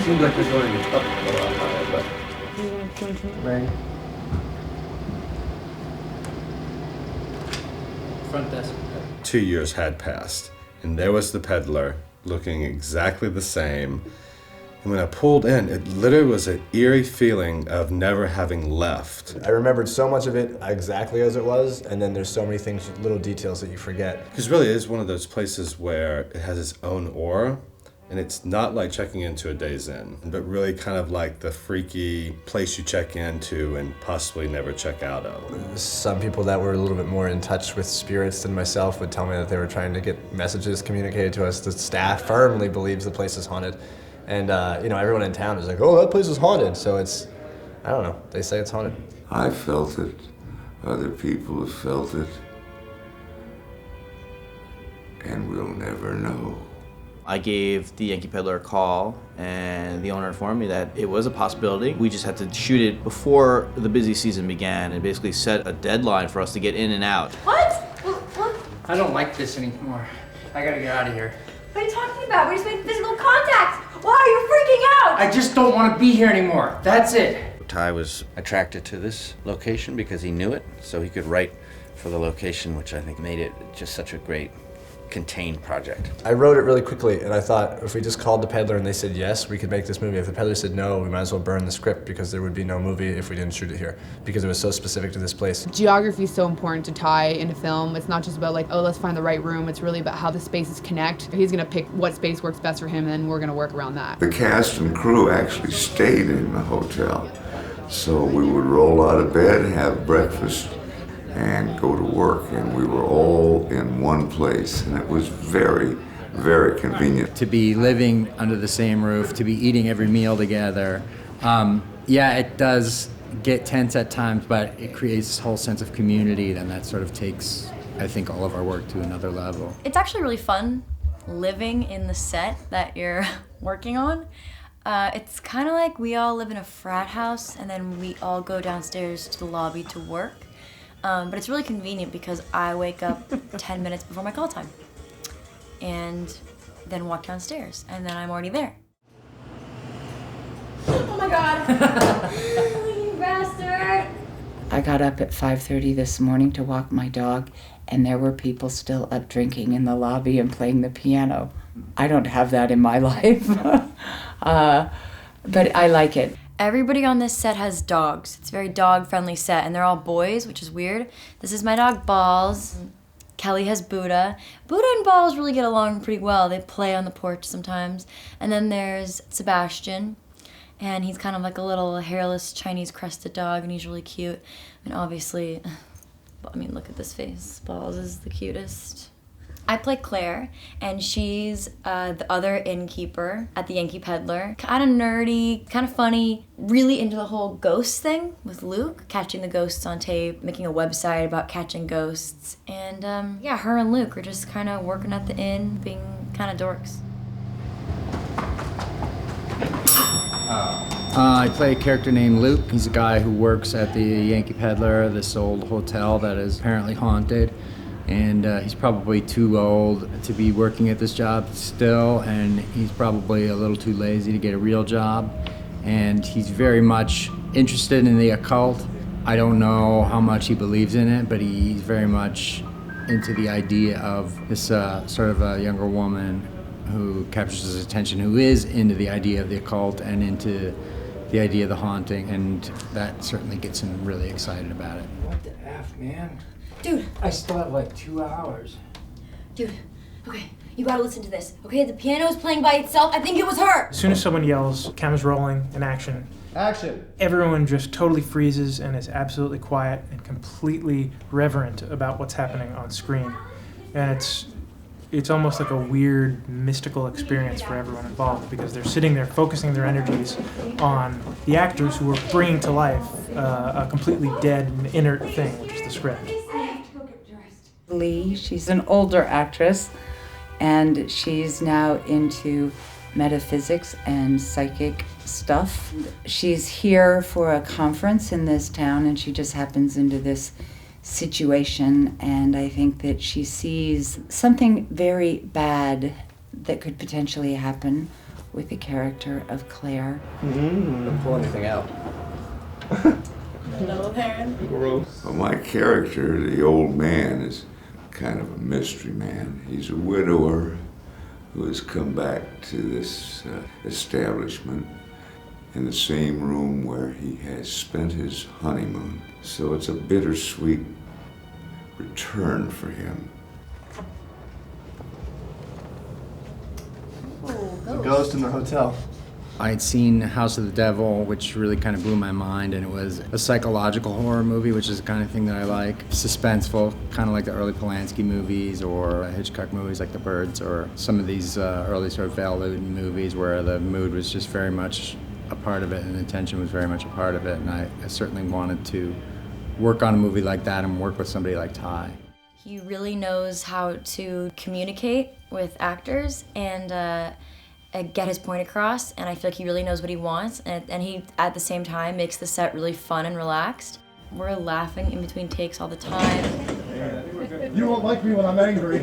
seems like they're going up a lot higher, but... Right. Front desk. 2 years had passed, and there was the peddler, looking exactly the same. And when I pulled in, it literally was an eerie feeling of never having left. I remembered so much of it exactly as it was, and then there's so many things, little details that you forget. Because really it is one of those places where it has its own aura, and it's not like checking into a Days Inn, but really kind of like the freaky place you check into and possibly never check out of. Some people that were a little bit more in touch with spirits than myself would tell me that they were trying to get messages communicated to us. The staff firmly believes the place is haunted. And, everyone in town is like, oh, that place is haunted. So it's, I don't know, they say it's haunted. I felt it. Other people have felt it. And we'll never know. I gave the Yankee Pedlar a call, and the owner informed me that it was a possibility. We just had to shoot it before the busy season began and basically set a deadline for us to get in and out. What? I don't like this anymore. I gotta get out of here. What are you talking about? We just made physical contact. Why are you freaking out? I just don't want to be here anymore. That's it. Ty was attracted to this location because he knew it, so he could write for the location, which I think made it just such a great contained project. I wrote it really quickly, and I thought if we just called the peddler and they said yes, we could make this movie. If the peddler said no, we might as well burn the script because there would be no movie if we didn't shoot it here because it was so specific to this place. Geography is so important to tie into film. It's not just about like, oh, let's find the right room. It's really about how the spaces connect. He's gonna pick what space works best for him, and then we're gonna work around that. The cast and crew actually stayed in the hotel. So we would roll out of bed, have breakfast, and go to work, and we were all in one place, and it was very, very convenient. To be living under the same roof, to be eating every meal together. It does get tense at times, but it creates this whole sense of community, and that sort of takes, I think, all of our work to another level. It's actually really fun living in the set that you're working on. It's kind of like we all live in a frat house, and then we all go downstairs to the lobby to work. But it's really convenient because I wake up 10 minutes before my call time and then walk downstairs, and then I'm already there. Oh my God. You bastard. I got up at 5:30 this morning to walk my dog, and there were people still up drinking in the lobby and playing the piano. I don't have that in my life, but I like it. Everybody on this set has dogs. It's a very dog-friendly set, and they're all boys, which is weird. This is my dog, Balls. Kelly has Buddha. Buddha and Balls really get along pretty well. They play on the porch sometimes. And then there's Sebastian, and he's kind of like a little hairless Chinese crested dog, and he's really cute. And obviously, look at this face. Balls is the cutest. I play Claire, and she's the other innkeeper at the Yankee Pedlar. Kind of nerdy, kind of funny, really into the whole ghost thing with Luke, catching the ghosts on tape, making a website about catching ghosts. And her and Luke are just kind of working at the inn, being kind of dorks. I play a character named Luke. He's a guy who works at the Yankee Pedlar, this old hotel that is apparently haunted. And he's probably too old to be working at this job still, and he's probably a little too lazy to get a real job. And he's very much interested in the occult. I don't know how much he believes in it, but he's very much into the idea of this sort of a younger woman who captures his attention, who is into the idea of the occult and into the idea of the haunting, and that certainly gets him really excited about it. What the F, man? Dude. I still have like 2 hours. Dude, okay, you gotta listen to this. Okay, the piano is playing by itself. I think it was her. As soon as someone yells, camera's rolling, and action. Action! Everyone just totally freezes and is absolutely quiet and completely reverent about what's happening on screen. And it's almost like a weird, mystical experience for everyone involved because they're sitting there focusing their energies on the actors who are bringing to life a completely dead and inert thing, which is the script. Lee, she's an older actress, and she's now into metaphysics and psychic stuff. She's here for a conference in this town, and she just happens into this situation, and I think that she sees something very bad that could potentially happen with the character of Claire. Don't pull anything out. No, Aaron. Well, my character, the old man, is kind of a mystery man. He's a widower who has come back to this establishment in the same room where he has spent his honeymoon. So it's a bittersweet return for him. The ghost in the hotel. I had seen House of the Devil, which really kind of blew my mind, and it was a psychological horror movie, which is the kind of thing that I like. Suspenseful, kind of like the early Polanski movies or Hitchcock movies like The Birds, or some of these early sort of Val Lewton movies where the mood was just very much a part of it and the tension was very much a part of it, and I certainly wanted to work on a movie like that and work with somebody like Ty. He really knows how to communicate with actors and get his point across, and I feel like he really knows what he wants, and he, at the same time, makes the set really fun and relaxed. We're laughing in between takes all the time. You won't like me when I'm angry.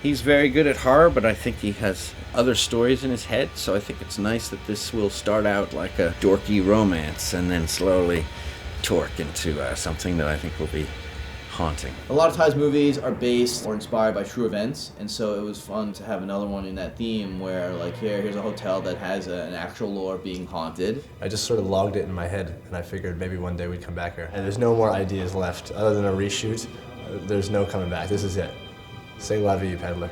He's very good at horror, but I think he has other stories in his head, so I think it's nice that this will start out like a dorky romance and then slowly torque into something that I think will be haunting. A lot of Ty's movies are based or inspired by true events, and so it was fun to have another one in that theme where, like, here's a hotel that has an actual lore being haunted. I just sort of logged it in my head, and I figured maybe one day we'd come back here. And there's no more ideas left other than a reshoot. There's no coming back. This is it. Say la vie, Pedlar.